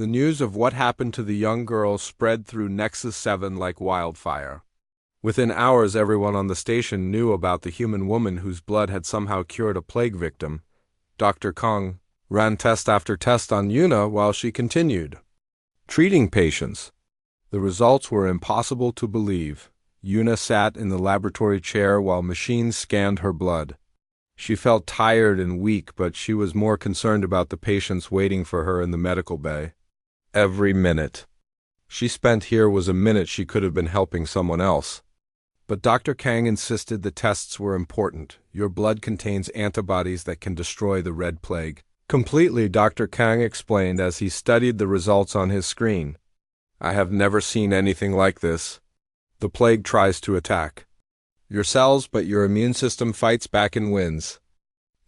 The news of what happened to the young girl spread through Nexus 7 like wildfire. Within hours, everyone on the station knew about the human woman whose blood had somehow cured a plague victim. Dr. Kong ran test after test on Yuna while she continued treating patients. The results were impossible to believe. Yuna sat in the laboratory chair while machines scanned her blood. She felt tired and weak, but she was more concerned about the patients waiting for her in the medical bay. Every minute she spent here was a minute she could have been helping someone else. But Dr. Kang insisted the tests were important. Your blood contains antibodies that can destroy the Red Plague. Completely, Dr. Kang explained as he studied the results on his screen. I have never seen anything like this. The plague tries to attack your cells, but your immune system fights back and wins.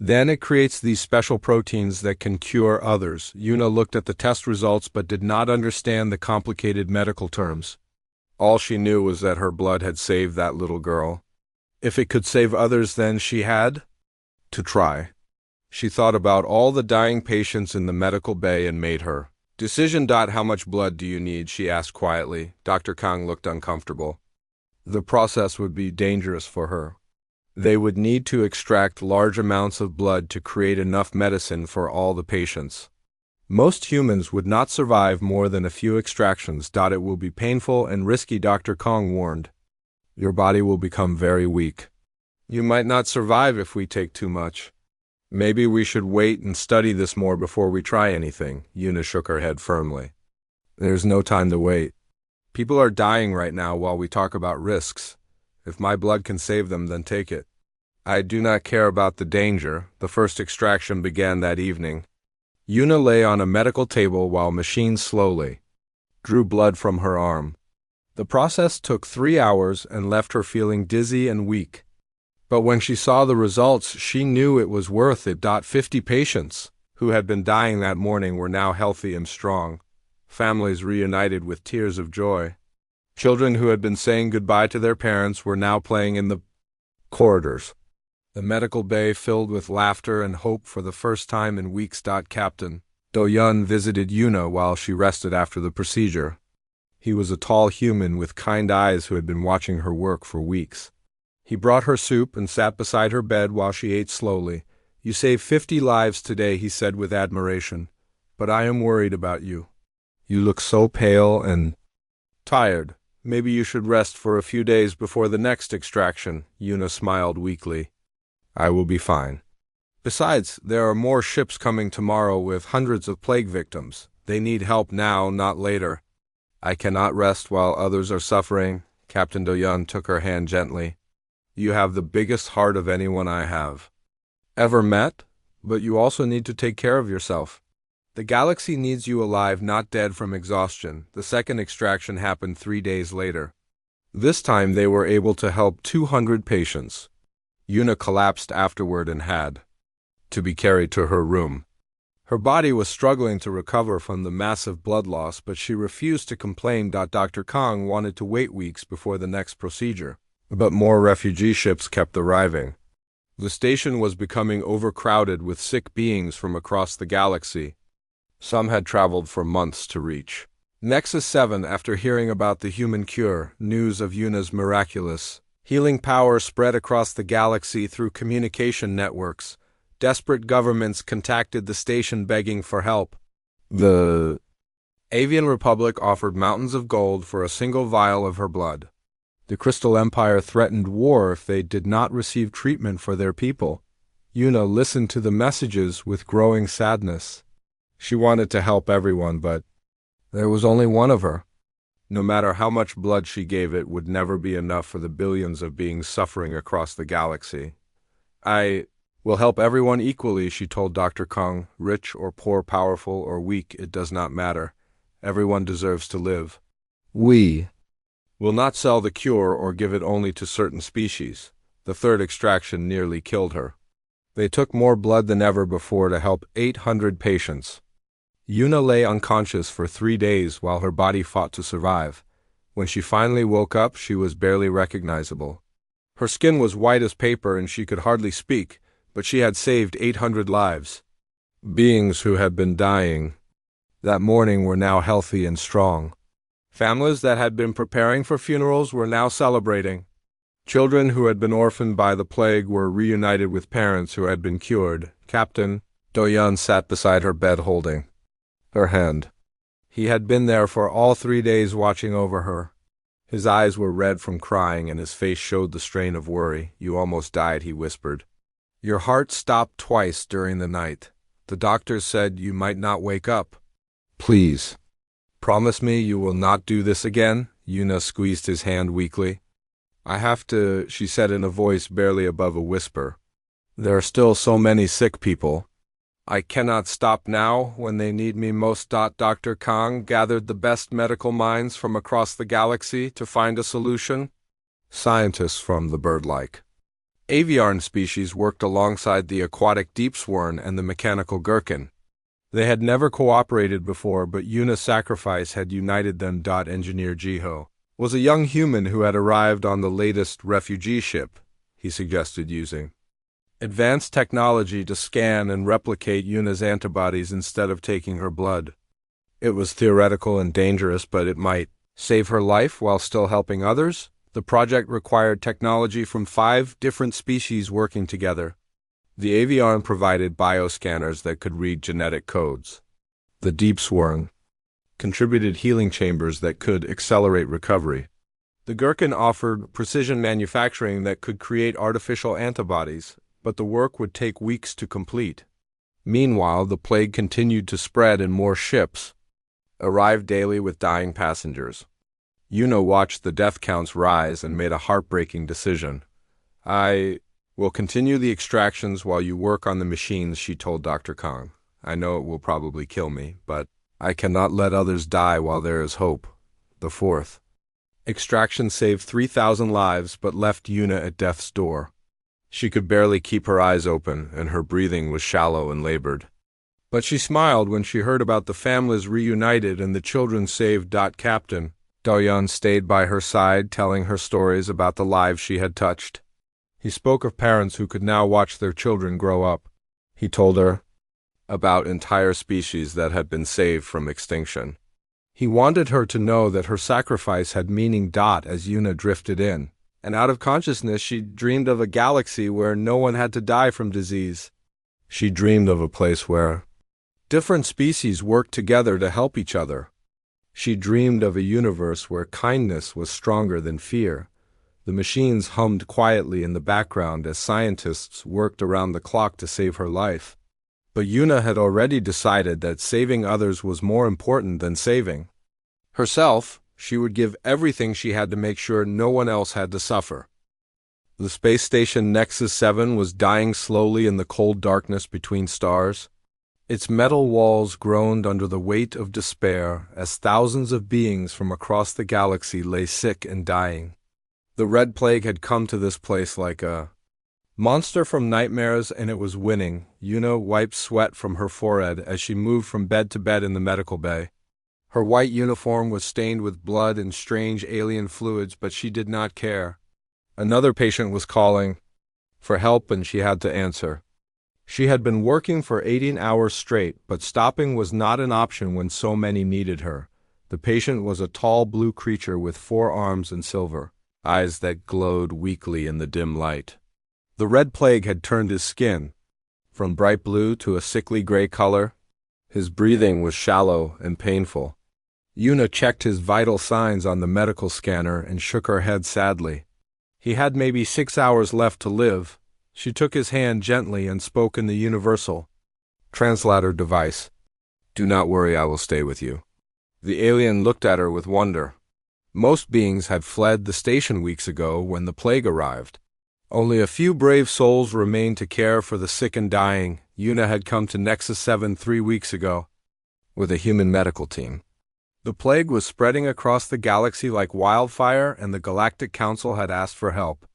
Then it creates these special proteins that can cure others. Yuna looked at the test results but did not understand the complicated medical terms. All she knew was that her blood had saved that little girl. If it could save others, then she had to try. She thought about all the dying patients in the medical bay and made her decision. How much blood do you need? She asked quietly. Dr. Kang looked uncomfortable. The process would be dangerous for her. They would need to extract large amounts of blood to create enough medicine for all the patients. Most humans would not survive more than a few extractions. It will be painful and risky, Dr. Kong warned. Your body will become very weak. You might not survive if we take too much. Maybe we should wait and study this more before we try anything. Yuna shook her head firmly. There's no time to wait. People are dying right now while we talk about risks. If my blood can save them, then take it. I do not care about the danger. The first extraction began that evening. Yuna lay on a medical table while machines slowly drew blood from her arm. The process took 3 hours and left her feeling dizzy and weak. But when she saw the results, she knew it was worth it. 50 patients who had been dying that morning were now healthy and strong. Families reunited with tears of joy. Children who had been saying goodbye to their parents were now playing in the corridors. The medical bay filled with laughter and hope for the first time in weeks. Captain Do-yun visited Yuna while she rested after the procedure. He was a tall human with kind eyes who had been watching her work for weeks. He brought her soup and sat beside her bed while she ate slowly. You saved 50 lives today, he said with admiration. But I am worried about you. You look so pale and tired. Maybe you should rest for a few days before the next extraction. Yuna smiled weakly. I will be fine. Besides, there are more ships coming tomorrow with hundreds of plague victims. They need help now, not later. I cannot rest while others are suffering. Captain Do-yun took her hand gently. You have the biggest heart of anyone I have ever met, but you also need to take care of yourself. The galaxy needs you alive, not dead from exhaustion. The second extraction happened 3 days later. This time they were able to help 200 patients. Yuna collapsed afterward and had to be carried to her room. Her body was struggling to recover from the massive blood loss, but she refused to complain. Dr. Kong wanted to wait weeks before the next procedure. But more refugee ships kept arriving. The station was becoming overcrowded with sick beings from across the galaxy. Some had traveled for months to reach Nexus 7 after hearing about the human cure. News of Yuna's miraculous healing power spread across the galaxy through communication networks. Desperate governments contacted the station begging for help. The Avian Republic offered mountains of gold for a single vial of her blood. The Crystal Empire threatened war if they did not receive treatment for their people. Yuna listened to the messages with growing sadness. She wanted to help everyone, but there was only one of her. No matter how much blood she gave, it would never be enough for the billions of beings suffering across the galaxy. I will help everyone equally, she told Dr. Kong. Rich or poor, powerful or weak, it does not matter. Everyone deserves to live. We will not sell the cure or give it only to certain species. The third extraction nearly killed her. They took more blood than ever before to help 800 patients. Yuna lay unconscious for 3 days while her body fought to survive. When she finally woke up, she was barely recognizable. Her skin was white as paper and she could hardly speak, but she had saved 800 lives. Beings who had been dying that morning were now healthy and strong. Families that had been preparing for funerals were now celebrating. Children who had been orphaned by the plague were reunited with parents who had been cured. Captain Doyun sat beside her bed holding her hand. He had been there for all 3 days watching over her. His eyes were red from crying and his face showed the strain of worry. "You almost died," he whispered. "Your heart stopped twice during the night. The doctors said you might not wake up. Please, promise me you will not do this again?" Yuna squeezed his hand weakly. "I have to," she said in a voice barely above a whisper. "There are still so many sick people. I cannot stop now when they need me most." Dr. Kang gathered the best medical minds from across the galaxy to find a solution. Scientists from the bird-like avian species worked alongside the aquatic deep swan and the mechanical gherkin. They had never cooperated before, but Yuna's sacrifice had united them. Engineer Jiho was a young human who had arrived on the latest refugee ship. He suggested using advanced technology to scan and replicate Yuna's antibodies instead of taking her blood. It was theoretical and dangerous, but it might save her life while still helping others. The project required technology from 5 different species working together. The avian provided bioscanners that could read genetic codes. The deep swan contributed healing chambers that could accelerate recovery. The gherkin offered precision manufacturing that could create artificial antibodies, but the work would take weeks to complete. Meanwhile, the plague continued to spread and more ships arrived daily with dying passengers. Yuna watched the death counts rise and made a heartbreaking decision. "I will continue the extractions while you work on the machines," she told Dr. Kang. "I know it will probably kill me, but I cannot let others die while there is hope." The 4th extraction saved 3,000 lives but left Yuna at death's door. She could barely keep her eyes open, and her breathing was shallow and labored. But she smiled when she heard about the families reunited and the children saved. Captain Doyun stayed by her side, telling her stories about the lives she had touched. He spoke of parents who could now watch their children grow up. He told her about entire species that had been saved from extinction. He wanted her to know that her sacrifice had meaning. As Yuna drifted in and out of consciousness, she dreamed of a galaxy where no one had to die from disease. She dreamed of a place where different species worked together to help each other. She dreamed of a universe where kindness was stronger than fear. The machines hummed quietly in the background as scientists worked around the clock to save her life. But Yuna had already decided that saving others was more important than saving herself. She would give everything she had to make sure no one else had to suffer. The space station Nexus 7 was dying slowly in the cold darkness between stars. Its metal walls groaned under the weight of despair as thousands of beings from across the galaxy lay sick and dying. The Red Plague had come to this place like a monster from nightmares, and it was winning. Yuna wiped sweat from her forehead as she moved from bed to bed in the medical bay. Her white uniform was stained with blood and strange alien fluids, but she did not care. Another patient was calling for help, and she had to answer. She had been working for 18 hours straight, but stopping was not an option when so many needed her. The patient was a tall blue creature with 4 arms and silver eyes that glowed weakly in the dim light. The Red Plague had turned his skin from bright blue to a sickly gray color. His breathing was shallow and painful. Yuna checked his vital signs on the medical scanner and shook her head sadly. He had maybe 6 hours left to live. She took his hand gently and spoke in the universal translator device. "Do not worry, I will stay with you." The alien looked at her with wonder. Most beings had fled the station weeks ago when the plague arrived. Only a few brave souls remained to care for the sick and dying. Yuna had come to Nexus 7 3 weeks ago with a human medical team. The plague was spreading across the galaxy like wildfire, and the Galactic Council had asked for help.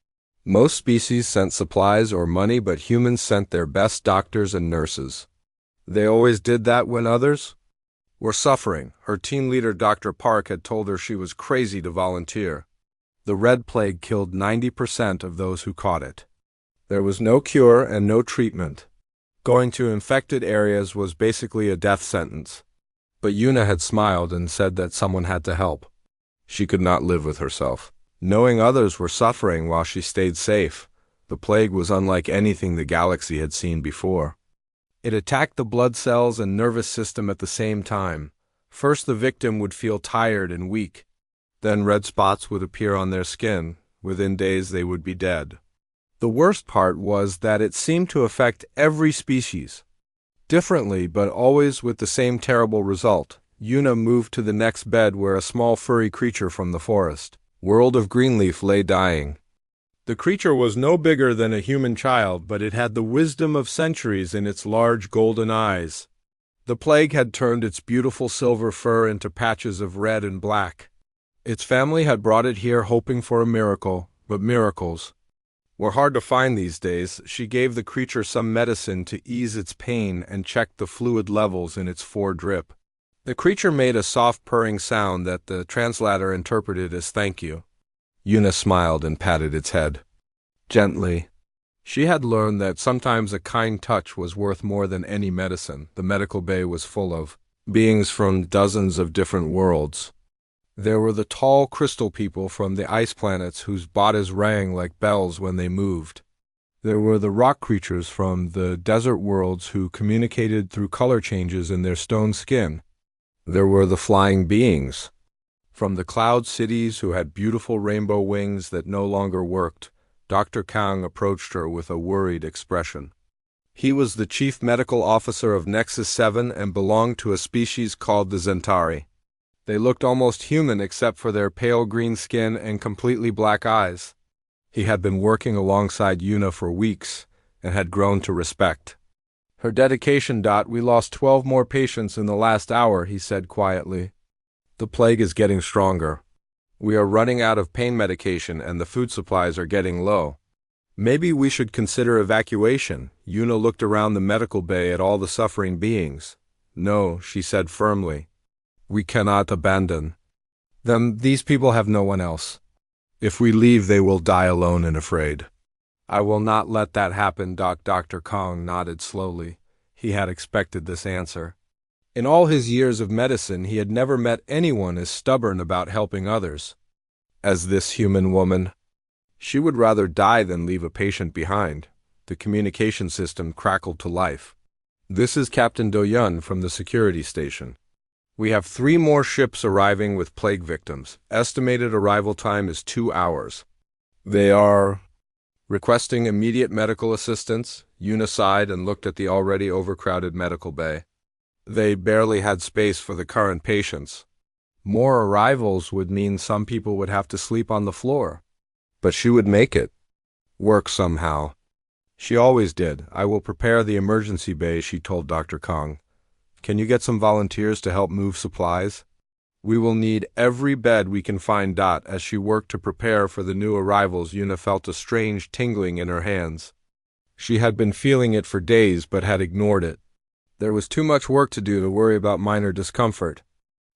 Most species sent supplies or money, but humans sent their best doctors and nurses. They always did that when others were suffering. Her team leader, Dr. Park, had told her she was crazy to volunteer. The Red Plague killed 90% of those who caught it. There was no cure and no treatment. Going to infected areas was basically a death sentence. But Yuna had smiled and said that someone had to help. She could not live with herself. Knowing others were suffering while she stayed safe, the plague was unlike anything the galaxy had seen before. It attacked the blood cells and nervous system at the same time. First the victim would feel tired and weak. Then red spots would appear on their skin. Within days they would be dead. The worst part was that it seemed to affect every species. Differently, but always with the same terrible result. Yuna moved to the next bed where a small furry creature from the forest, World of Greenleaf, lay dying. The creature was no bigger than a human child, but it had the wisdom of centuries in its large golden eyes. The plague had turned its beautiful silver fur into patches of red and black. Its family had brought it here hoping for a miracle, but miracles were hard to find these days. She gave the creature some medicine to ease its pain and checked the fluid levels in its foredrip. The creature made a soft purring sound that the translator interpreted as thank you. Yuna smiled and patted its head gently. She had learned that sometimes a kind touch was worth more than any medicine. The medical bay was full of beings from dozens of different worlds. There were the tall crystal people from the ice planets whose bodies rang like bells when they moved. There were the rock creatures from the desert worlds who communicated through color changes in their stone skin. There were the flying beings from the cloud cities who had beautiful rainbow wings that no longer worked. Dr. Kang approached her with a worried expression. He was the chief medical officer of Nexus 7 and belonged to a species called the Zentari. They looked almost human except for their pale green skin and completely black eyes. He had been working alongside Yuna for weeks and had grown to respect her dedication. We lost 12 more patients in the last hour, he said quietly. The plague is getting stronger. We are running out of pain medication and the food supplies are getting low. Maybe we should consider evacuation. Yuna looked around the medical bay at all the suffering beings. No, she said firmly. We cannot abandon them. These people have no one else. If we leave, they will die alone and afraid. I will not let that happen. Dr. Kong nodded slowly. He had expected this answer. In all his years of medicine, he had never met anyone as stubborn about helping others as this human woman. She would rather die than leave a patient behind. The communication system crackled to life. This is Captain Do-Yun from the security station. We have 3 more ships arriving with plague victims. Estimated arrival time is 2 hours. They are requesting immediate medical assistance. Yuna sighed and looked at the already overcrowded medical bay. They barely had space for the current patients. More arrivals would mean some people would have to sleep on the floor. But she would make it work somehow. She always did. I will prepare the emergency bay, she told Dr. Kong. Can you get some volunteers to help move supplies? We will need every bed we can find. As she worked to prepare for the new arrivals, Yuna felt a strange tingling in her hands. She had been feeling it for days but had ignored it. There was too much work to do to worry about minor discomfort.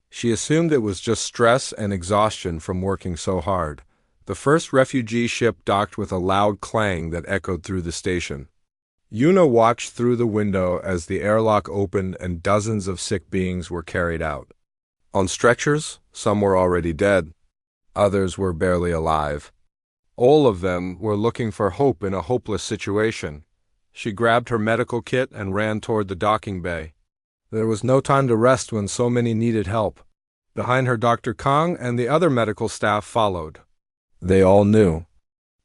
She assumed it was just stress and exhaustion from working so hard. The first refugee ship docked with a loud clang that echoed through the station. Yuna watched through the window as the airlock opened and dozens of sick beings were carried out. On stretchers, some were already dead. Others were barely alive. All of them were looking for hope in a hopeless situation. She grabbed her medical kit and ran toward the docking bay. There was no time to rest when so many needed help. Behind her, Dr. Kong and the other medical staff followed. They all knew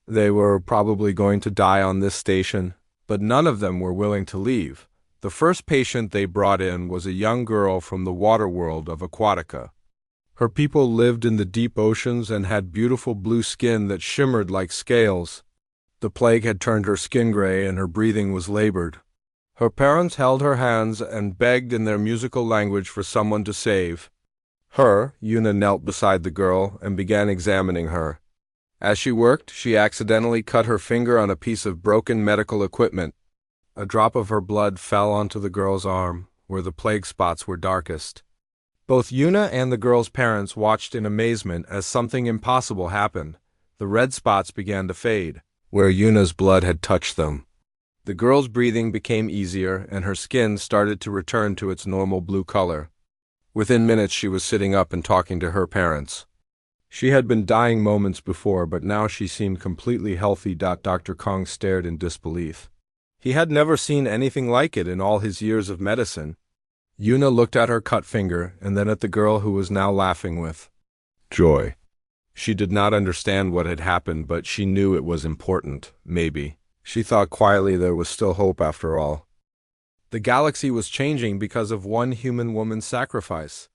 they were probably going to die on this station, but none of them were willing to leave. The first patient they brought in was a young girl from the water world of Aquatica. Her people lived in the deep oceans and had beautiful blue skin that shimmered like scales. The plague had turned her skin gray and her breathing was labored. Her parents held her hands and begged in their musical language for someone to save her. Yuna knelt beside the girl and began examining her. As she worked, she accidentally cut her finger on a piece of broken medical equipment. A drop of her blood fell onto the girl's arm, where the plague spots were darkest. Both Yuna and the girl's parents watched in amazement as something impossible happened. The red spots began to fade, where Yuna's blood had touched them. The girl's breathing became easier, and her skin started to return to its normal blue color. Within minutes she was sitting up and talking to her parents. She had been dying moments before, but now she seemed completely healthy. Dr. Kong stared in disbelief. He had never seen anything like it in all his years of medicine. Yuna looked at her cut finger and then at the girl who was now laughing with joy. She did not understand what had happened, but she knew it was important, maybe. She thought quietly there was still hope after all. The galaxy was changing because of one human woman's sacrifice.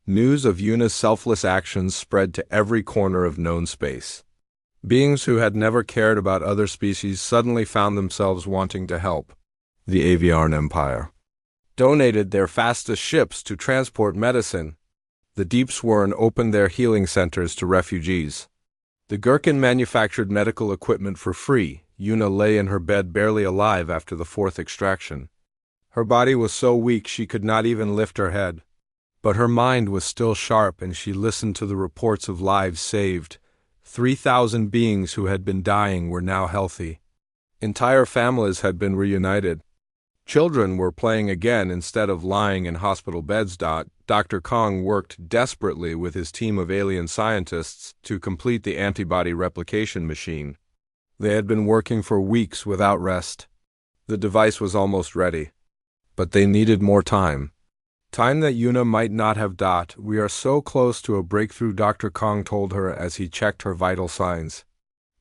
News of Yuna's selfless actions spread to every corner of known space. Beings who had never cared about other species suddenly found themselves wanting to help. The Aviarn Empire donated their fastest ships to transport medicine. The Deep Sworn opened their healing centers to refugees. The Gherkin manufactured medical equipment for free. Yuna lay in her bed barely alive after the fourth extraction. Her body was so weak she could not even lift her head. But her mind was still sharp and she listened to the reports of lives saved. 3,000 beings who had been dying were now healthy. Entire families had been reunited. Children were playing again instead of lying in hospital beds. Dr. Kong worked desperately with his team of alien scientists to complete the antibody replication machine. They had been working for weeks without rest. The device was almost ready. But they needed more time. Time that Yuna might not have. We are so close to a breakthrough, Dr. Kong told her as he checked her vital signs.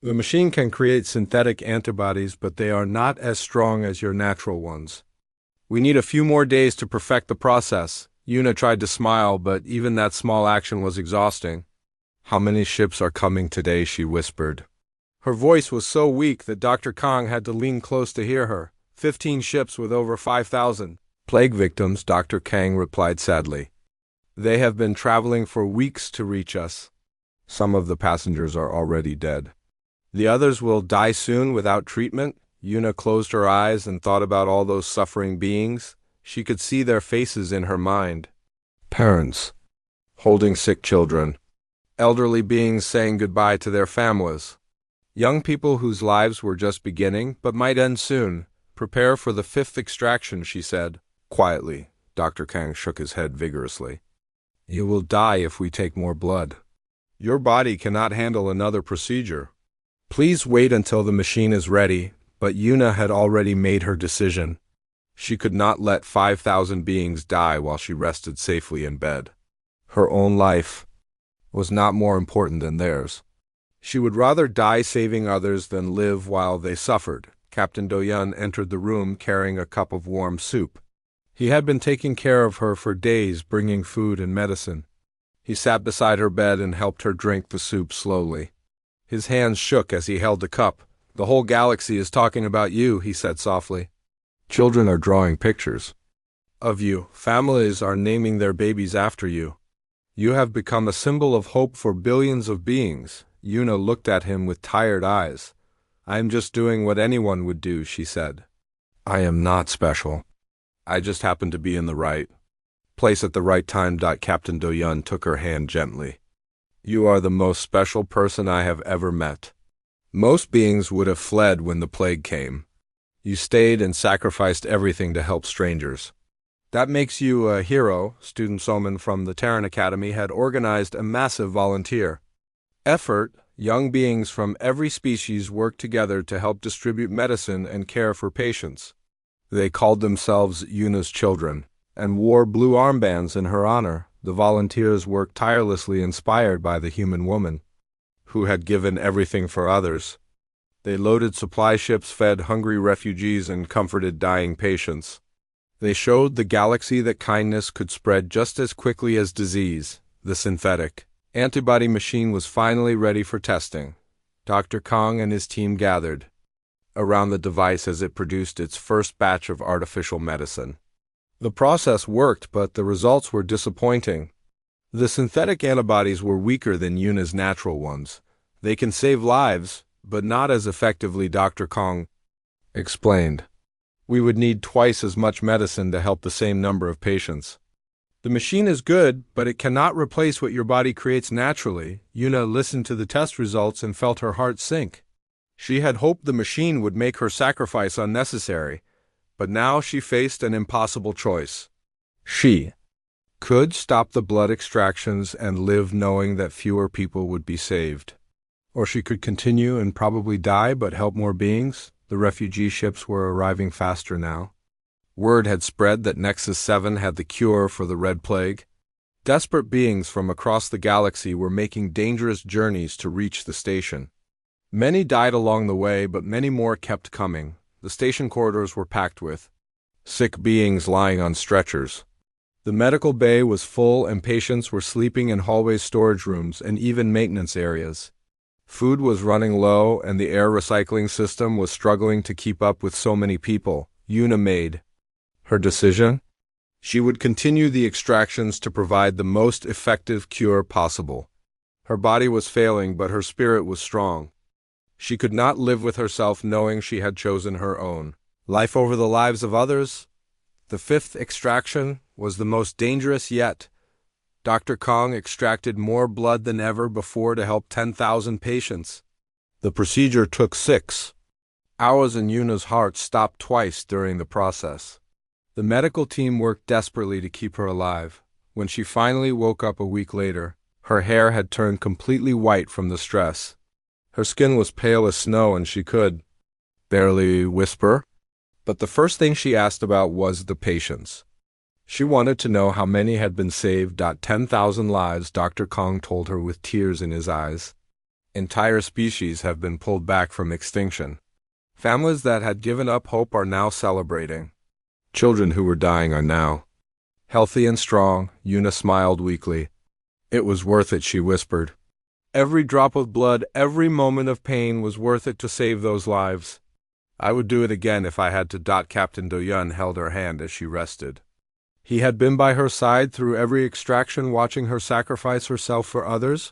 The machine can create synthetic antibodies, but they are not as strong as your natural ones. We need a few more days to perfect the process. Yuna tried to smile, but even that small action was exhausting. How many ships are coming today? She whispered. Her voice was so weak that Dr. Kong had to lean close to hear her. 15 ships with over 5,000 plague victims, Dr. Kang replied sadly. They have been traveling for weeks to reach us. Some of the passengers are already dead. The others will die soon without treatment. Yuna closed her eyes and thought about all those suffering beings. She could see their faces in her mind. Parents holding sick children. Elderly beings saying goodbye to their families. Young people whose lives were just beginning but might end soon. Prepare for the fifth extraction, she said. Quietly, Dr. Kang shook his head vigorously. You will die if we take more blood. Your body cannot handle another procedure. Please wait until the machine is ready, but Yuna had already made her decision. She could not let 5,000 beings die while she rested safely in bed. Her own life was not more important than theirs. She would rather die saving others than live while they suffered. Captain Doyun entered the room carrying a cup of warm soup. He had been taking care of her for days, bringing food and medicine. He sat beside her bed and helped her drink the soup slowly. His hands shook as he held the cup. The whole galaxy is talking about you, he said softly. Children are drawing pictures of you. Families are naming their babies after you. You have become a symbol of hope for billions of beings. Yuna looked at him with tired eyes. I am just doing what anyone would do, she said. I am not special. I just happen to be in the right place at the right time. Captain Doyun took her hand gently. You are the most special person I have ever met. Most beings would have fled when the plague came. You stayed and sacrificed everything to help strangers. That makes you a hero. Student Soman from the Terran Academy had organized a massive volunteer effort. Young beings from every species worked together to help distribute medicine and care for patients. They called themselves Yuna's children and wore blue armbands in her honor. The volunteers worked tirelessly, inspired by the human woman who had given everything for others. They loaded supply ships, fed hungry refugees, and comforted dying patients. They showed the galaxy that kindness could spread just as quickly as disease. The synthetic antibody machine was finally ready for testing. Dr. Kong and his team gathered around the device as it produced its first batch of artificial medicine. The process worked, but the results were disappointing. The synthetic antibodies were weaker than Yuna's natural ones. They can save lives, but not as effectively, Dr. Kong explained. We would need twice as much medicine to help the same number of patients. The machine is good, but it cannot replace what your body creates naturally. Yuna listened to the test results and felt her heart sink. She had hoped the machine would make her sacrifice unnecessary, but now she faced an impossible choice. She could stop the blood extractions and live knowing that fewer people would be saved. Or she could continue and probably die but help more beings. The refugee ships were arriving faster now. Word had spread that Nexus 7 had the cure for the Red Plague. Desperate beings from across the galaxy were making dangerous journeys to reach the station. Many died along the way, but many more kept coming. The station corridors were packed with sick beings lying on stretchers. The medical bay was full and patients were sleeping in hallway storage rooms and even maintenance areas. Food was running low and the air recycling system was struggling to keep up with so many people. Yuna made her decision. She would continue the extractions to provide the most effective cure possible. Her body was failing, but her spirit was strong. She could not live with herself knowing she had chosen her own life over the lives of others. The fifth extraction was the most dangerous yet. Dr. Kong extracted more blood than ever before to help 10,000 patients. The procedure took 6 hours and Yuna's heart stopped twice during the process. The medical team worked desperately to keep her alive. When she finally woke up a week later, her hair had turned completely white from the stress. Her skin was pale as snow and she could barely whisper. But the first thing she asked about was the patients. She wanted to know how many had been saved. 10,000 lives, Dr. Kong told her with tears in his eyes. Entire species have been pulled back from extinction. Families that had given up hope are now celebrating. Children who were dying are now healthy and strong. Yuna smiled weakly. It was worth it, she whispered. Every drop of blood, every moment of pain was worth it to save those lives. I would do it again if I had to. Captain Do-Yun held her hand as she rested. He had been by her side through every extraction, watching her sacrifice herself for others.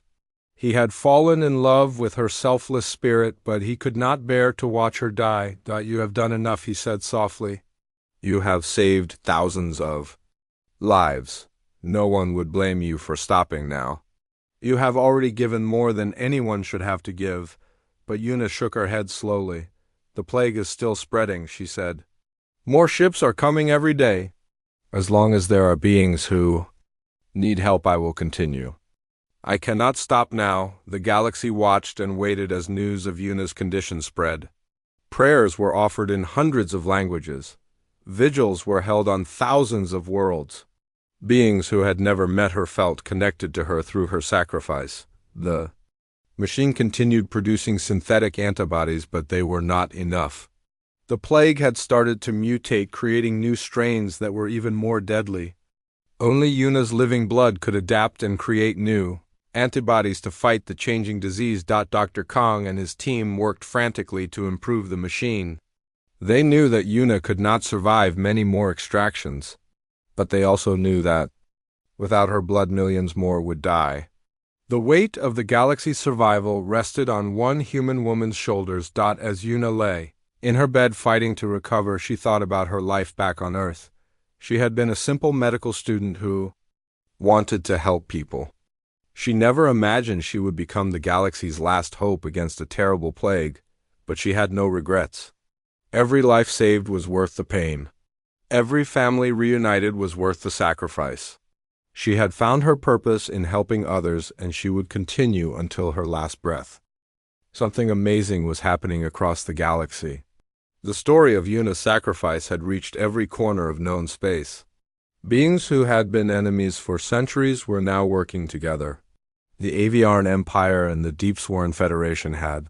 He had fallen in love with her selfless spirit, but he could not bear to watch her die. You have done enough, he said softly. You have saved thousands of lives. No one would blame you for stopping now. You have already given more than anyone should have to give. But Yuna shook her head slowly. The plague is still spreading, she said. More ships are coming every day. As long as there are beings who need help, I will continue. I cannot stop now. The galaxy watched and waited as news of Yuna's condition spread. Prayers were offered in hundreds of languages. Vigils were held on thousands of worlds. Beings who had never met her felt connected to her through her sacrifice. The machine continued producing synthetic antibodies, but they were not enough. The plague had started to mutate, creating new strains that were even more deadly. Only Yuna's living blood could adapt and create new antibodies to fight the changing disease. Dr. Kong and his team worked frantically to improve the machine. They knew that Yuna could not survive many more extractions, but they also knew that without her blood millions more would die. The weight of the galaxy's survival rested on one human woman's shoulders. As Yuna lay in her bed fighting to recover, she thought about her life back on Earth. She had been a simple medical student who wanted to help people. She never imagined she would become the galaxy's last hope against a terrible plague, but she had no regrets. Every life saved was worth the pain. Every family reunited was worth the sacrifice. She had found her purpose in helping others, and she would continue until her last breath. Something amazing was happening across the galaxy. The story of Yuna's sacrifice had reached every corner of known space. Beings who had been enemies for centuries were now working together. The Aviarn Empire and the Deepsworn Federation had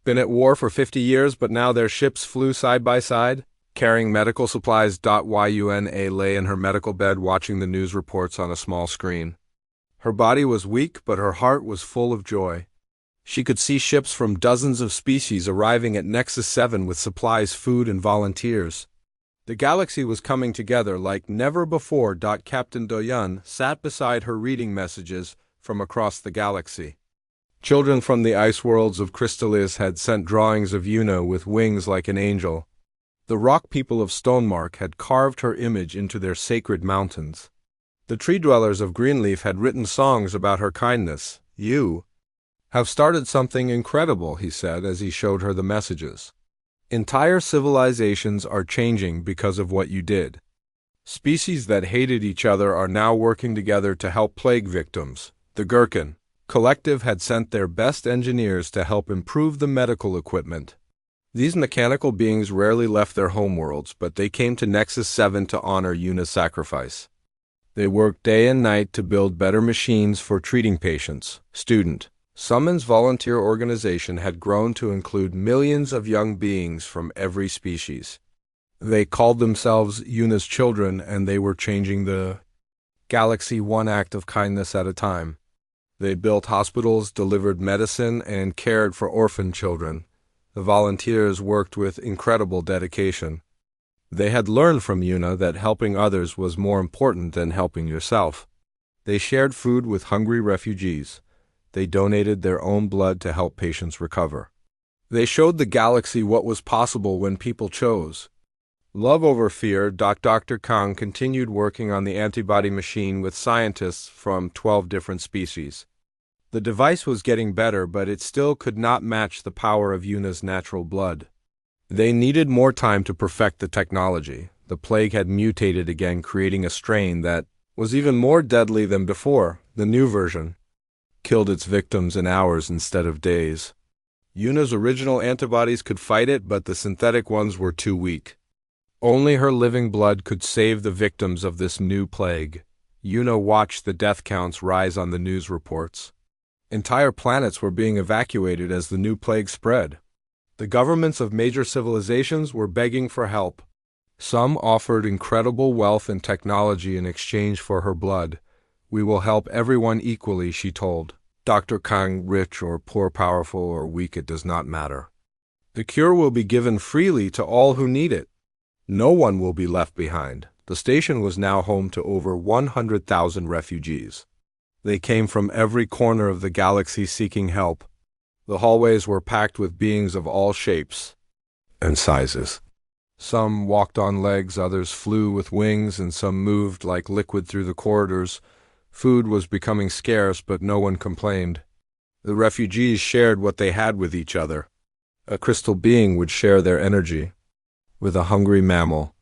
been at war for 50 years, but now their ships flew side by side, carrying medical supplies. Yuna lay in her medical bed watching the news reports on a small screen. Her body was weak, but her heart was full of joy. She could see ships from dozens of species arriving at Nexus 7 with supplies, food, and volunteers. The galaxy was coming together like never before. Captain Do-Yun sat beside her reading messages from across the galaxy. Children from the ice worlds of Crystallis had sent drawings of Yuna with wings like an angel. The rock people of Stonemark had carved her image into their sacred mountains. The tree dwellers of Greenleaf had written songs about her kindness. You have started something incredible, he said as he showed her the messages. Entire civilizations are changing because of what you did. Species that hated each other are now working together to help plague victims. The Gherkin Collective had sent their best engineers to help improve the medical equipment. These mechanical beings rarely left their homeworlds, but they came to Nexus 7 to honor Yuna's sacrifice. They worked day and night to build better machines for treating patients. Student Summon's volunteer organization had grown to include millions of young beings from every species. They called themselves Yuna's children, and they were changing the galaxy one act of kindness at a time. They built hospitals, delivered medicine, and cared for orphan children. The volunteers worked with incredible dedication. They had learned from Yuna that helping others was more important than helping yourself. They shared food with hungry refugees. They donated their own blood to help patients recover. They showed the galaxy what was possible when people chose. Love over fear, Dr. Kang continued working on the antibody machine with scientists from 12 different species. The device was getting better, but it still could not match the power of Yuna's natural blood. They needed more time to perfect the technology. The plague had mutated again, creating a strain that was even more deadly than before. The new version killed its victims in hours instead of days. Yuna's original antibodies could fight it, but the synthetic ones were too weak. Only her living blood could save the victims of this new plague. Yuna watched the death counts rise on the news reports. Entire planets were being evacuated as the new plague spread. The governments of major civilizations were begging for help. Some offered incredible wealth and technology in exchange for her blood. "We will help everyone equally," she told. Dr. Kang, rich or poor, powerful or weak, it does not matter. The cure will be given freely to all who need it. No one will be left behind. The station was now home to over 100,000 refugees. They came from every corner of the galaxy seeking help. The hallways were packed with beings of all shapes and sizes. Some walked on legs, others flew with wings, and some moved like liquid through the corridors. Food was becoming scarce, but no one complained. The refugees shared what they had with each other. A crystal being would share their energy with a hungry mammal.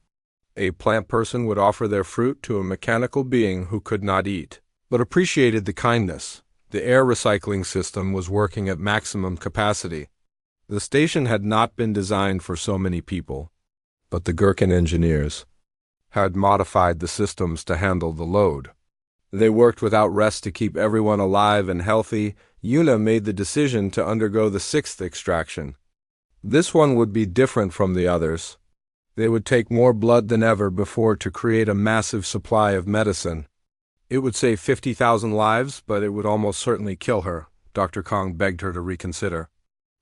A plant person would offer their fruit to a mechanical being who could not eat, but appreciated the kindness. The air recycling system was working at maximum capacity. The station had not been designed for so many people, but the Gherkin engineers had modified the systems to handle the load. They worked without rest to keep everyone alive and healthy. Yuna made the decision to undergo the 6th extraction. This one would be different from the others. They would take more blood than ever before to create a massive supply of medicine. It would save 50,000 lives, but it would almost certainly kill her. Dr. Kang begged her to reconsider.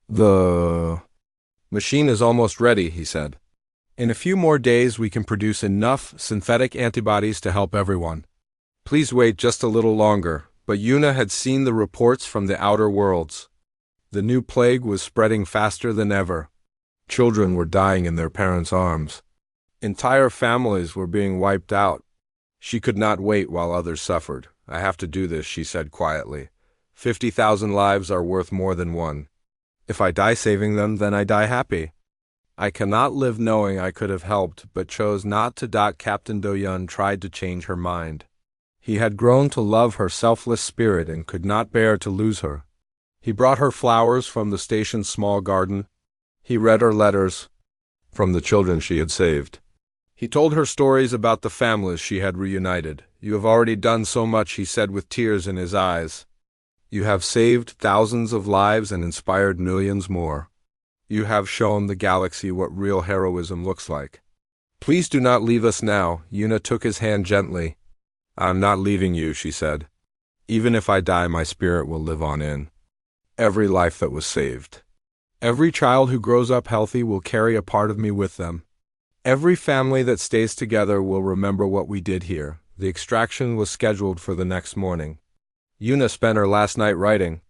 "The machine is almost ready," he said. "In a few more days we can produce enough synthetic antibodies to help everyone. Please wait just a little longer." But Yuna had seen the reports from the outer worlds. The new plague was spreading faster than ever. Children were dying in their parents' arms. Entire families were being wiped out. She could not wait while others suffered. "I have to do this," she said quietly. 50,000 lives are worth more than one. If I die saving them, then I die happy. I cannot live knowing I could have helped, but chose not to. Captain Do-Yun tried to change her mind. He had grown to love her selfless spirit and could not bear to lose her. He brought her flowers from the station's small garden. He read her letters from the children she had saved. He told her stories about the families she had reunited. "You have already done so much," he said with tears in his eyes. "You have saved thousands of lives and inspired millions more. You have shown the galaxy what real heroism looks like. Please do not leave us now." Yuna took his hand gently. "I'm not leaving you," she said. "Even if I die, my spirit will live on in every life that was saved. Every child who grows up healthy will carry a part of me with them. Every family that stays together will remember what we did here." The extraction was scheduled for the next morning. Yuna spent her last night writing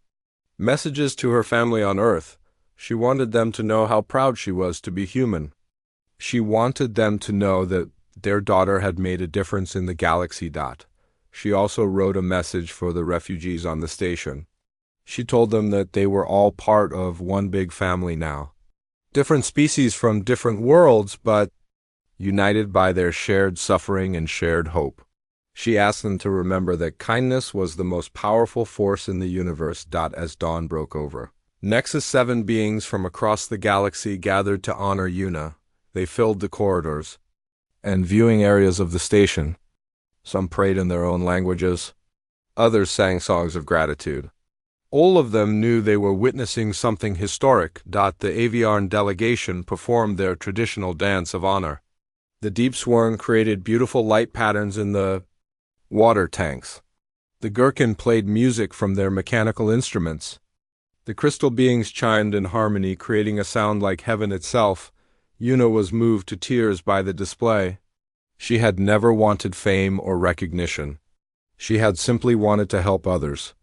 messages to her family on Earth. She wanted them to know how proud she was to be human. She wanted them to know that their daughter had made a difference in the galaxy. She also wrote a message for the refugees on the station. She told them that they were all part of one big family now. Different species from different worlds, but united by their shared suffering and shared hope. She asked them to remember that kindness was the most powerful force in the universe. As dawn broke over, Nexus 7 beings from across the galaxy gathered to honor Yuna. They filled the corridors and viewing areas of the station. Some prayed in their own languages. Others sang songs of gratitude. All of them knew they were witnessing something historic. The Aviarn delegation performed their traditional dance of honor. The Deep Sworn created beautiful light patterns in the water tanks. The Gherkin played music from their mechanical instruments. The crystal beings chimed in harmony, creating a sound like heaven itself. Yuna was moved to tears by the display. She had never wanted fame or recognition. She had simply wanted to help others.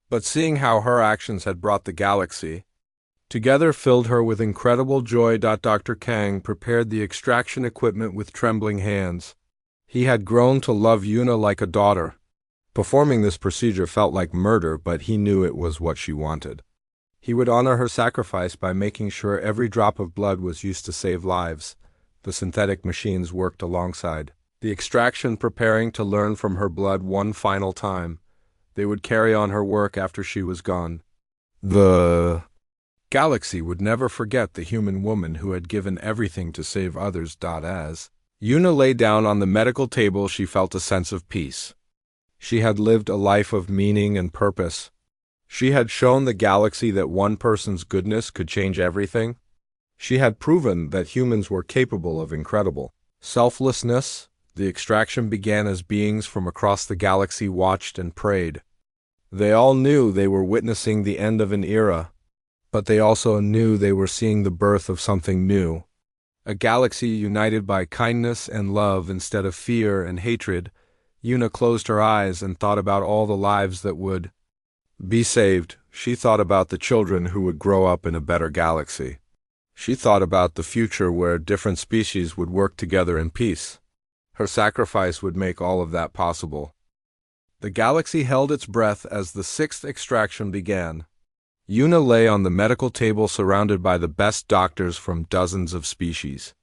But seeing how her actions had brought the galaxy together filled her with incredible joy. Dr. Kang prepared the extraction equipment with trembling hands. He had grown to love Yuna like a daughter. Performing this procedure felt like murder, but he knew it was what she wanted. He would honor her sacrifice by making sure every drop of blood was used to save lives. The synthetic machines worked alongside the extraction, preparing to learn from her blood one final time. They would carry on her work after she was gone. The galaxy would never forget the human woman who had given everything to save others. As Yuna lay down on the medical table, she felt a sense of peace. She had lived a life of meaning and purpose. She had shown the galaxy that one person's goodness could change everything. She had proven that humans were capable of incredible selflessness. The extraction began as beings from across the galaxy watched and prayed. They all knew they were witnessing the end of an era, but they also knew they were seeing the birth of something new. A galaxy united by kindness and love instead of fear and hatred. Yuna closed her eyes and thought about all the lives that would be saved. She thought about the children who would grow up in a better galaxy. She thought about the future where different species would work together in peace. Her sacrifice would make all of that possible. The galaxy held its breath as the sixth extraction began. Yuna lay on the medical table surrounded by the best doctors from dozens of species.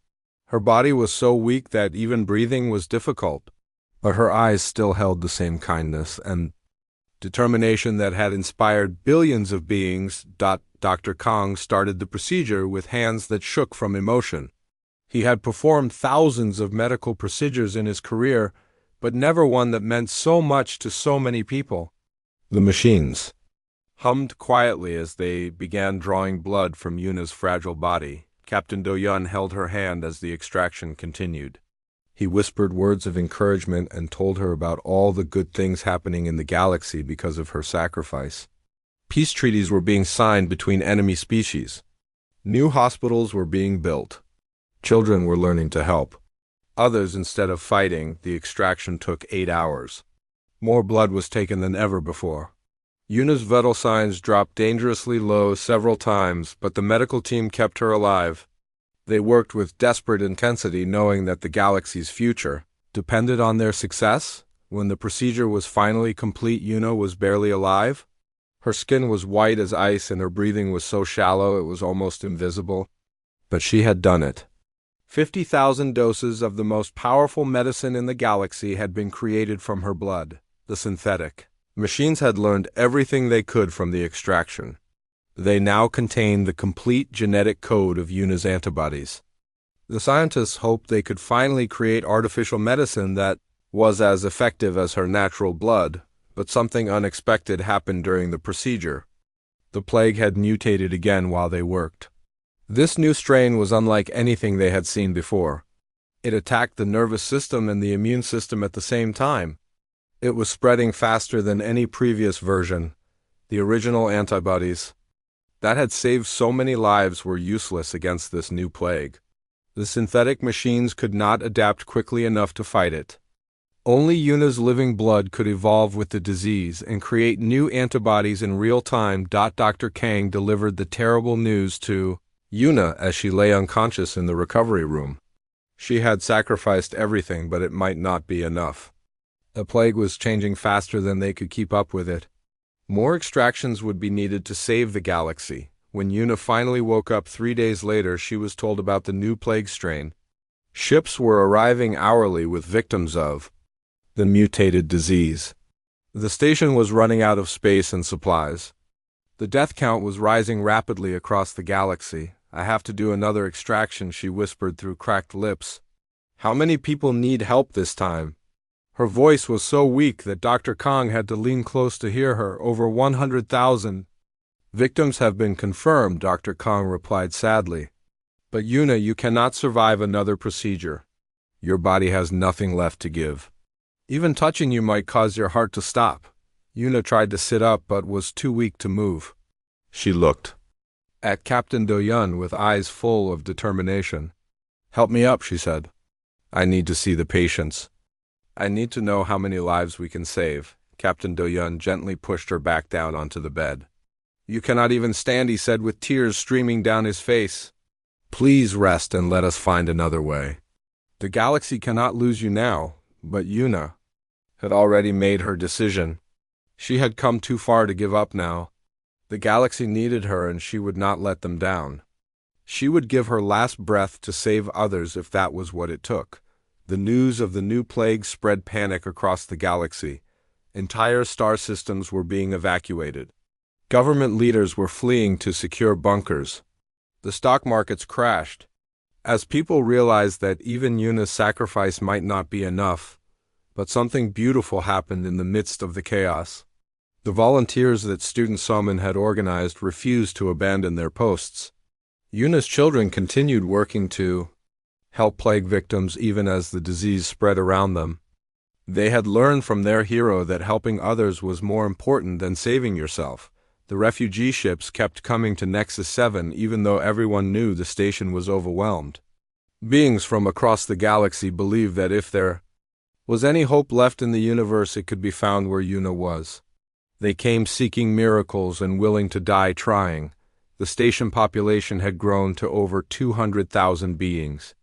Her body was so weak that even breathing was difficult, but her eyes still held the same kindness and determination that had inspired billions of beings. Dr. Kang started the procedure with hands that shook from emotion. He had performed thousands of medical procedures in his career, but never one that meant so much to so many people. The machines hummed quietly as they began drawing blood from Yuna's fragile body. Captain Do-Yun held her hand as the extraction continued. He whispered words of encouragement and told her about all the good things happening in the galaxy because of her sacrifice. Peace treaties were being signed between enemy species. New hospitals were being built. Children were learning to help. Others, instead of fighting, the extraction took 8 hours. More blood was taken than ever before. Yuna's vital signs dropped dangerously low several times, but the medical team kept her alive. They worked with desperate intensity, knowing that the galaxy's future depended on their success. When the procedure was finally complete, Yuna was barely alive. Her skin was white as ice and her breathing was so shallow it was almost invisible. But she had done it. 50,000 doses of the most powerful medicine in the galaxy had been created from her blood. The synthetic machines had learned everything they could from the extraction. They now contained the complete genetic code of Yuna's antibodies. The scientists hoped they could finally create artificial medicine that was as effective as her natural blood, but something unexpected happened during the procedure. The plague had mutated again while they worked. This new strain was unlike anything they had seen before. It attacked the nervous system and the immune system at the same time. It was spreading faster than any previous version. The original antibodies that had saved so many lives were useless against this new plague. The synthetic machines could not adapt quickly enough to fight it. Only Yuna's living blood could evolve with the disease and create new antibodies in real time. Dr. Kang delivered the terrible news to Yuna as she lay unconscious in the recovery room. She had sacrificed everything, but it might not be enough. The plague was changing faster than they could keep up with it. More extractions would be needed to save the galaxy. When Yuna finally woke up 3 days later, she was told about the new plague strain. Ships were arriving hourly with victims of the mutated disease. The station was running out of space and supplies. The death count was rising rapidly across the galaxy. I have to do another extraction, she whispered through cracked lips. How many people need help this time? Her voice was so weak that Dr. Kong had to lean close to hear her. Over 100,000 victims have been confirmed, Dr. Kong replied sadly. But Yuna, you cannot survive another procedure. Your body has nothing left to give. Even touching you might cause your heart to stop. Yuna tried to sit up but was too weak to move. She looked at Captain Do-Yun with eyes full of determination. Help me up, she said. I need to see the patients. I need to know how many lives we can save. Captain Do-Yun gently pushed her back down onto the bed. You cannot even stand, he said with tears streaming down his face. Please rest and let us find another way. The galaxy cannot lose you now, but Yuna had already made her decision. She had come too far to give up now. The galaxy needed her and she would not let them down. She would give her last breath to save others if that was what it took. The news of the new plague spread panic across the galaxy. Entire star systems were being evacuated. Government leaders were fleeing to secure bunkers. The stock markets crashed. As people realized that even Yuna's sacrifice might not be enough, but something beautiful happened in the midst of the chaos. The volunteers that Student Summon had organized refused to abandon their posts. Yuna's children continued working to help plague victims even as the disease spread around them. They had learned from their hero that helping others was more important than saving yourself. The refugee ships kept coming to Nexus 7 even though everyone knew the station was overwhelmed. Beings from across the galaxy believed that if there was any hope left in the universe, it could be found where Yuna was. They came seeking miracles and willing to die trying. The station population had grown to over 200,000 beings.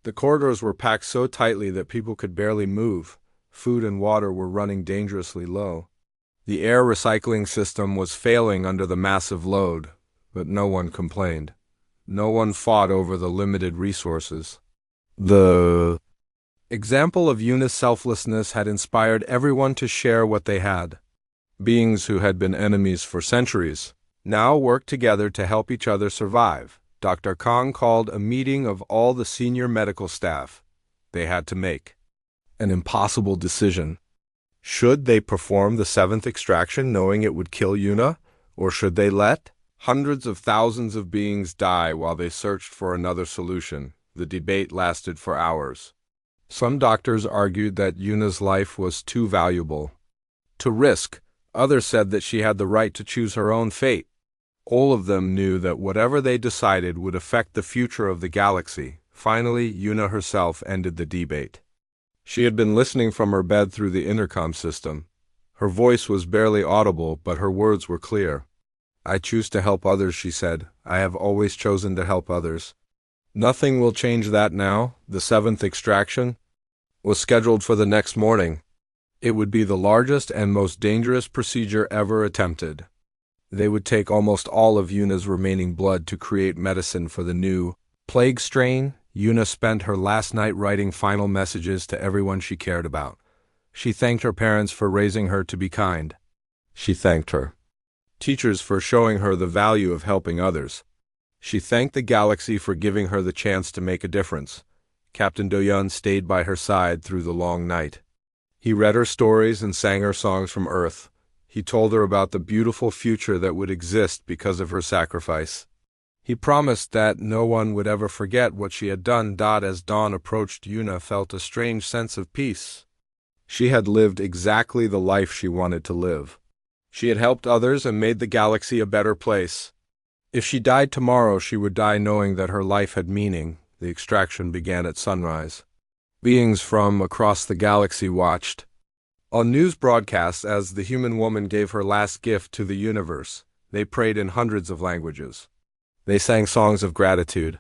The corridors were packed so tightly that people could barely move. Food and water were running dangerously low. The air recycling system was failing under the massive load, but no one complained. No one fought over the limited resources. The example of Yuna's selflessness had inspired everyone to share what they had. Beings who had been enemies for centuries now worked together to help each other survive. Dr. Kong called a meeting of all the senior medical staff. They had to make an impossible decision. Should they perform the 7th extraction knowing it would kill Yuna, or should they let hundreds of thousands of beings die while they searched for another solution? The debate lasted for hours. Some doctors argued that Yuna's life was too valuable to risk. Others said that she had the right to choose her own fate. All of them knew that whatever they decided would affect the future of the galaxy. Finally, Yuna herself ended the debate. She had been listening from her bed through the intercom system. Her voice was barely audible, but her words were clear. I choose to help others, she said. I have always chosen to help others. Nothing will change that now. The 7th extraction was scheduled for the next morning. It would be the largest and most dangerous procedure ever attempted. They would take almost all of Yuna's remaining blood to create medicine for the new plague strain. Yuna spent her last night writing final messages to everyone she cared about. She thanked her parents for raising her to be kind. She thanked her teachers for showing her the value of helping others. She thanked the galaxy for giving her the chance to make a difference. Captain Do-Yun stayed by her side through the long night. He read her stories and sang her songs from Earth. He told her about the beautiful future that would exist because of her sacrifice. He promised that no one would ever forget what she had done. As dawn approached, Yuna felt a strange sense of peace. She had lived exactly the life she wanted to live. She had helped others and made the galaxy a better place. If she died tomorrow, she would die knowing that her life had meaning. The extraction began at sunrise. Beings from across the galaxy watched on news broadcasts as the human woman gave her last gift to the universe. They prayed in hundreds of languages. They sang songs of gratitude.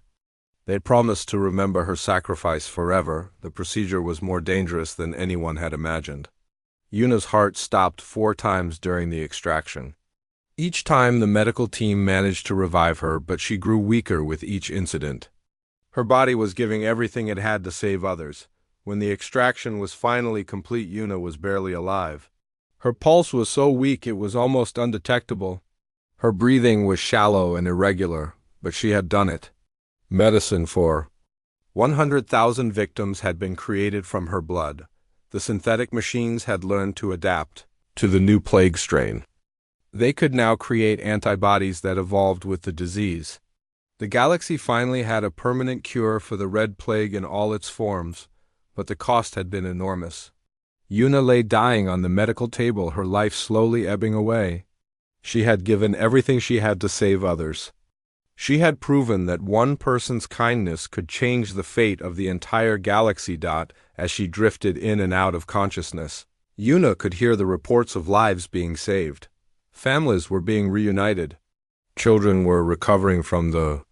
They promised to remember her sacrifice forever. The procedure was more dangerous than anyone had imagined. Yuna's heart stopped 4 times during the extraction. Each time the medical team managed to revive her, but she grew weaker with each incident. Her body was giving everything it had to save others. When the extraction was finally complete, Yuna was barely alive. Her pulse was so weak it was almost undetectable. Her breathing was shallow and irregular, but she had done it. Medicine for 100,000 victims had been created from her blood. The synthetic machines had learned to adapt to the new plague strain. They could now create antibodies that evolved with the disease. The galaxy finally had a permanent cure for the Red Plague in all its forms, but the cost had been enormous. Yuna lay dying on the medical table, her life slowly ebbing away. She had given everything she had to save others. She had proven that one person's kindness could change the fate of the entire galaxy. As she drifted in and out of consciousness, Yuna could hear the reports of lives being saved. Families were being reunited. Children were recovering from the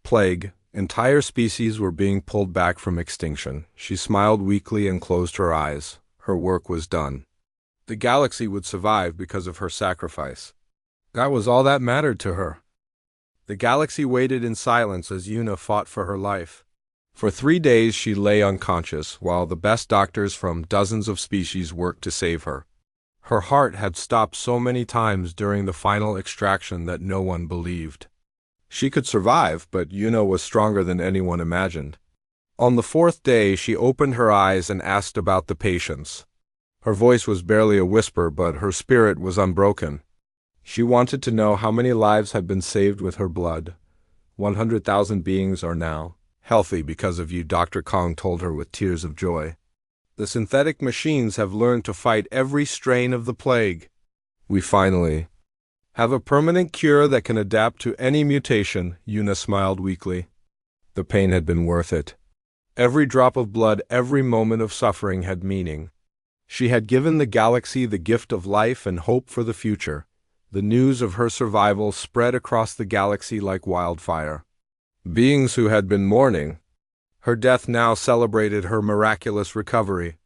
plague. Entire species were being pulled back from extinction. She smiled weakly and closed her eyes. Her work was done. The galaxy would survive because of her sacrifice. That was all that mattered to her. The galaxy waited in silence as Yuna fought for her life. For 3 days she lay unconscious, while the best doctors from dozens of species worked to save her. Her heart had stopped so many times during the final extraction that no one believed she could survive, but Yuna was stronger than anyone imagined. On the 4th day, she opened her eyes and asked about the patients. Her voice was barely a whisper, but her spirit was unbroken. She wanted to know how many lives had been saved with her blood. 100,000 beings are now healthy because of you, Dr. Kong told her with tears of joy. The synthetic machines have learned to fight every strain of the plague. We finally have a permanent cure that can adapt to any mutation, Yuna smiled weakly. The pain had been worth it. Every drop of blood, every moment of suffering had meaning. She had given the galaxy the gift of life and hope for the future. The news of her survival spread across the galaxy like wildfire. Beings who had been mourning her death now celebrated her miraculous recovery.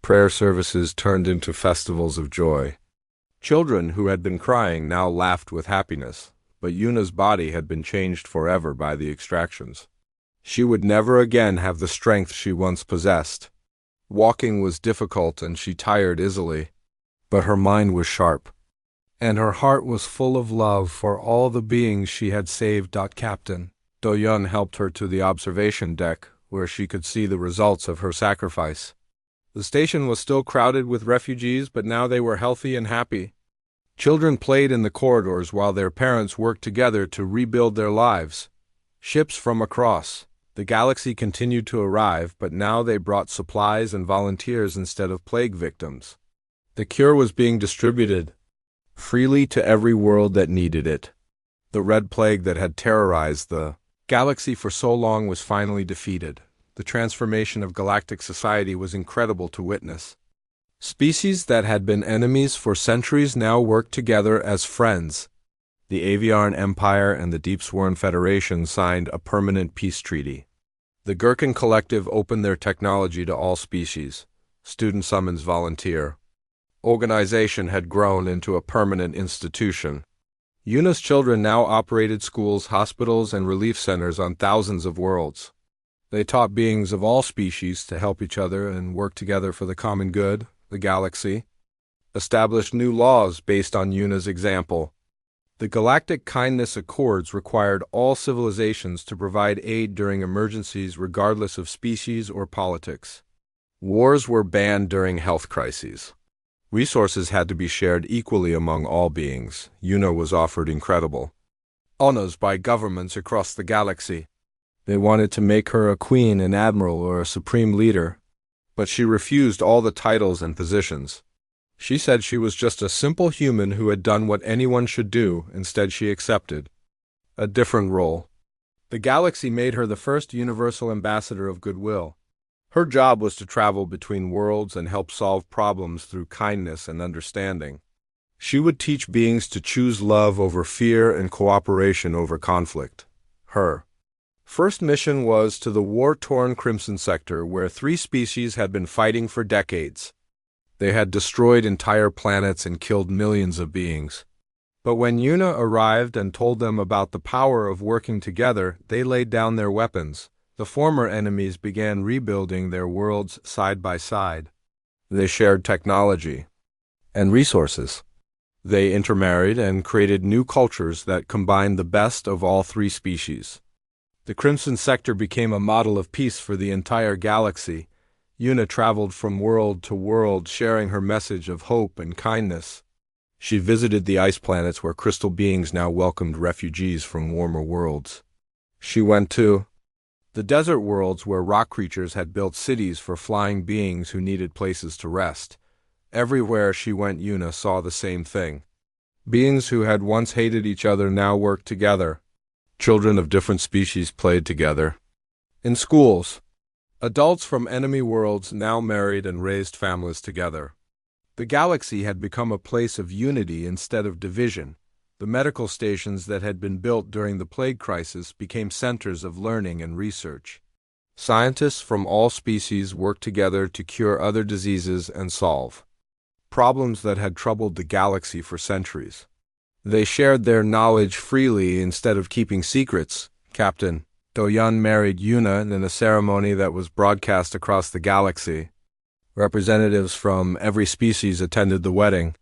Prayer services turned into festivals of joy. Children who had been crying now laughed with happiness, but Yuna's body had been changed forever by the extractions. She would never again have the strength she once possessed. Walking was difficult and she tired easily, but her mind was sharp, and her heart was full of love for all the beings she had saved. Captain Do-yun helped her to the observation deck, where she could see the results of her sacrifice. The station was still crowded with refugees, but now they were healthy and happy. Children played in the corridors while their parents worked together to rebuild their lives. Ships from across the galaxy continued to arrive, but now they brought supplies and volunteers instead of plague victims. The cure was being distributed freely to every world that needed it. The Red Plague that had terrorized the galaxy for so long was finally defeated. The transformation of galactic society was incredible to witness. Species that had been enemies for centuries now worked together as friends. The Aviarn Empire and the Deep Sworn Federation signed a permanent peace treaty. The Gherkin Collective opened their technology to all species. Student summons volunteer. Organization had grown into a permanent institution. Yuna's children now operated schools, hospitals, and relief centers on thousands of worlds. They taught beings of all species to help each other and work together for the common good, the galaxy. Established new laws based on Yuna's example. The Galactic Kindness Accords required all civilizations to provide aid during emergencies regardless of species or politics. Wars were banned during health crises. Resources had to be shared equally among all beings. Yuna was offered incredible honors by governments across the galaxy. They wanted to make her a queen, an admiral, or a supreme leader, but she refused all the titles and positions. She said she was just a simple human who had done what anyone should do. Instead, she accepted a different role. The galaxy made her the first universal ambassador of goodwill. Her job was to travel between worlds and help solve problems through kindness and understanding. She would teach beings to choose love over fear and cooperation over conflict. Her first mission was to the war-torn Crimson Sector, where 3 species had been fighting for decades. They had destroyed entire planets and killed millions of beings. But when Yuna arrived and told them about the power of working together, they laid down their weapons. The former enemies began rebuilding their worlds side by side. They shared technology and resources. They intermarried and created new cultures that combined the best of all three species. The Crimson Sector became a model of peace for the entire galaxy. Una traveled from world to world, sharing her message of hope and kindness. She visited the ice planets where crystal beings now welcomed refugees from warmer worlds. She went to the desert worlds where rock creatures had built cities for flying beings who needed places to rest. Everywhere she went, Una saw the same thing. Beings who had once hated each other now worked together. Children of different species played together. In schools, adults from enemy worlds now married and raised families together. The galaxy had become a place of unity instead of division. The medical stations that had been built during the plague crisis became centers of learning and research. Scientists from all species worked together to cure other diseases and solve problems that had troubled the galaxy for centuries. They shared their knowledge freely instead of keeping secrets. Captain Doyun married Una in a ceremony that was broadcast across the galaxy. Representatives from every species attended the wedding.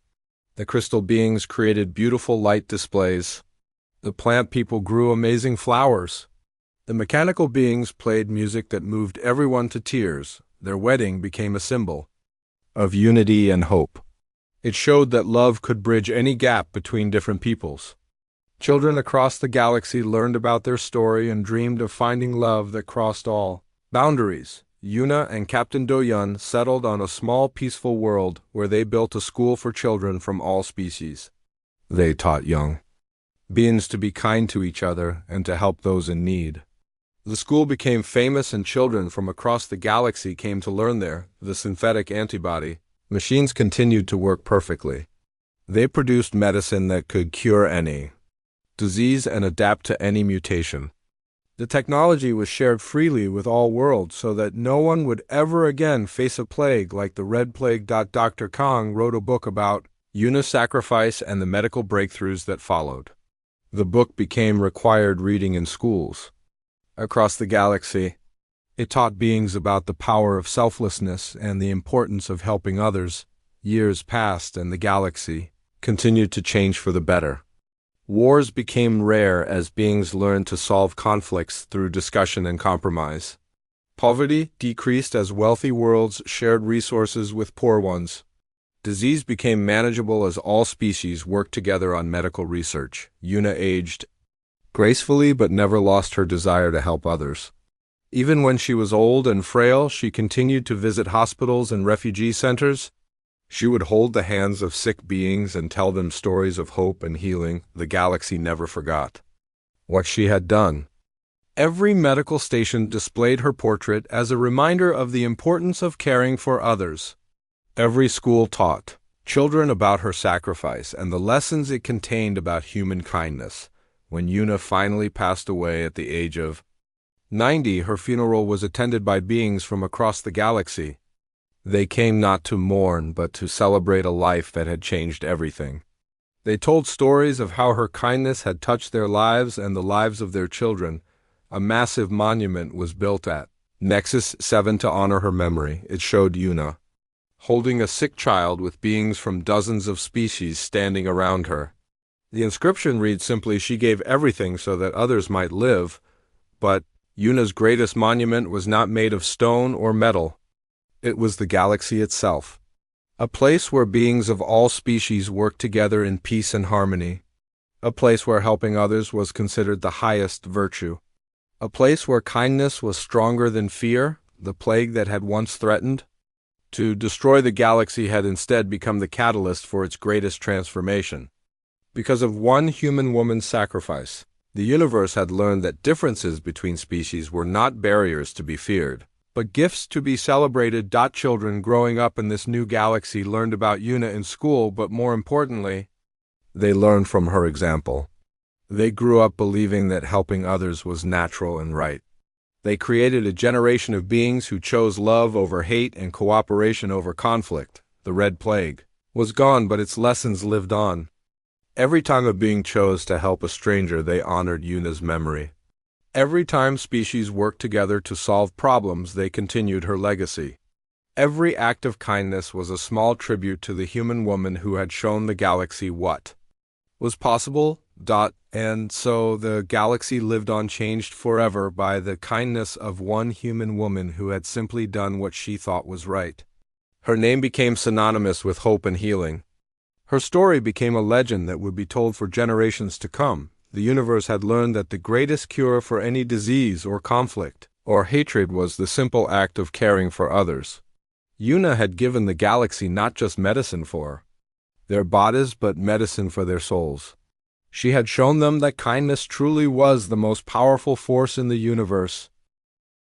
The crystal beings created beautiful light displays. The plant people grew amazing flowers. The mechanical beings played music that moved everyone to tears. Their wedding became a symbol of unity and hope. It showed that love could bridge any gap between different peoples. Children across the galaxy learned about their story and dreamed of finding love that crossed all boundaries. Una and Captain Doyun settled on a small, peaceful world where they built a school for children from all species. They taught young beings to be kind to each other and to help those in need. The school became famous and children from across the galaxy came to learn there. The synthetic antibody machines continued to work perfectly. They produced medicine that could cure any disease and adapt to any mutation. The technology was shared freely with all worlds so that no one would ever again face a plague like the Red Plague. Dr. Kong wrote a book about Una's sacrifice and the medical breakthroughs that followed. The book became required reading in schools across the galaxy. It taught beings about the power of selflessness and the importance of helping others. Years passed and the galaxy continued to change for the better. Wars became rare as beings learned to solve conflicts through discussion and compromise. Poverty decreased as wealthy worlds shared resources with poor ones. Disease became manageable as all species worked together on medical research. Una aged gracefully but never lost her desire to help others. Even when she was old and frail, she continued to visit hospitals and refugee centers. She would hold the hands of sick beings and tell them stories of hope and healing. The galaxy never forgot what she had done. Every medical station displayed her portrait as a reminder of the importance of caring for others. Every school taught children about her sacrifice and the lessons it contained about human kindness. When Una finally passed away at the age of 90, her funeral was attended by beings from across the galaxy. They came not to mourn, but to celebrate a life that had changed everything. They told stories of how her kindness had touched their lives and the lives of their children. A massive monument was built at Nexus 7 to honor her memory. It showed Una holding a sick child with beings from dozens of species standing around her. The inscription reads simply, "She gave everything so that others might live," but Una's greatest monument was not made of stone or metal. It was the galaxy itself, a place where beings of all species worked together in peace and harmony, a place where helping others was considered the highest virtue, a place where kindness was stronger than fear. The plague that had once threatened to destroy the galaxy had instead become the catalyst for its greatest transformation. Because of one human woman's sacrifice, the universe had learned that differences between species were not barriers to be feared, but gifts to be celebrated. Children growing up in this new galaxy learned about Una in school, but more importantly, they learned from her example. They grew up believing that helping others was natural and right. They created a generation of beings who chose love over hate and cooperation over conflict. The Red Plague was gone, but its lessons lived on. Every time a being chose to help a stranger, they honored Una's memory. Every time species worked together to solve problems, they continued her legacy. Every act of kindness was a small tribute to the human woman who had shown the galaxy what was possible. And so the galaxy lived on, changed forever by the kindness of one human woman who had simply done what she thought was right. Her name became synonymous with hope and healing. Her story became a legend that would be told for generations to come. The universe had learned that the greatest cure for any disease or conflict or hatred was the simple act of caring for others. Yuna had given the galaxy not just medicine for their bodies, but medicine for their souls. She had shown them that kindness truly was the most powerful force in the universe,